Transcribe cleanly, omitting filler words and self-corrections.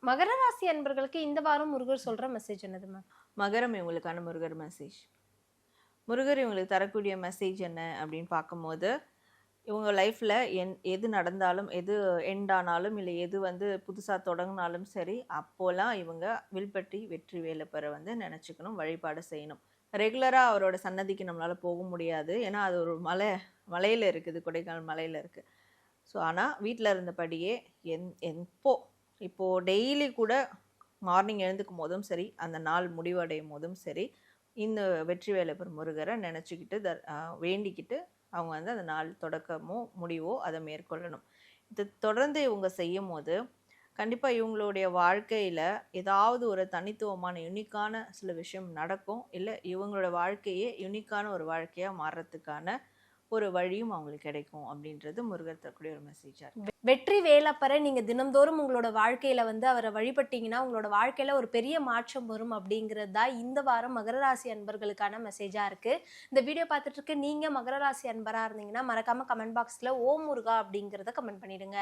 மகர ராசி அன்பர்களுக்கு இந்த வாரம் முருகர் சொல்ற மெசேஜ் என்னது மேம்? மகரம் இவங்களுக்கான முருகர் மெசேஜ். முருகர் இவங்களுக்கு தரக்கூடிய மெசேஜ் என்ன அப்படின்னு பார்க்கும்போது, இவங்க லைஃப்பில் எது நடந்தாலும், எது எண்ட் ஆனாலும், இல்லை எது புதுசாக தொடங்கினாலும் சரி, அப்போலாம் இவங்க வில்பட்டி வெற்றி வேலப்பரை நினச்சிக்கணும், வழிபாடு செய்யணும். ரெகுலராக அவரோட சன்னதிக்கு நம்மளால் போக முடியாது. ஏன்னா அது ஒரு மலையில் இருக்குது, கொடைக்கானல் மலையில் இருக்குது. ஸோ ஆனால் வீட்டில் இருந்தபடியே இப்போது டெய்லி கூட மார்னிங் எழுந்துக்கும் போதும் சரி, அந்த நாள் முடிவடையும் போதும் சரி, இந்த வெற்றி வேலப்பர் முருகரை நினச்சிக்கிட்டு வேண்டிக்கிட்டு அவங்க அந்த நாள் தொடக்கமோ முடிவோ அதை மேற்கொள்ளணும். இது தொடர்ந்து இவங்க செய்யும் போது கண்டிப்பாக இவங்களுடைய வாழ்க்கையில் ஏதாவது ஒரு தனித்துவமான யுனிக்கான சில விஷயம் நடக்கும். இல்லை இவங்களோட வாழ்க்கையே யுனிக்கான ஒரு வாழ்க்கையாக மாறுறதுக்கான ஒரு வழியும் அவங்களுக்கு கிடைக்கும் அப்படின்றது முருகர் தரக்கூடிய ஒரு மெசேஜாக இருக்கு. வெற்றி வேலப்பரை நீங்க தினம்தோறும் உங்களோட வாழ்க்கையில அவரை வழிபட்டீங்கன்னா உங்களோட வாழ்க்கையில ஒரு பெரிய மாற்றம் வரும் அப்படிங்கிறது தான் இந்த வாரம் மகர ராசி அன்பர்களுக்கான மெசேஜா இருக்கு. இந்த வீடியோ பார்த்துட்டு இருக்க நீங்க மகர ராசி அன்பரா இருந்தீங்கன்னா மறக்காம கமெண்ட் பாக்ஸ்ல ஓம் முருகா அப்படிங்கிறத கமெண்ட் பண்ணிடுங்க.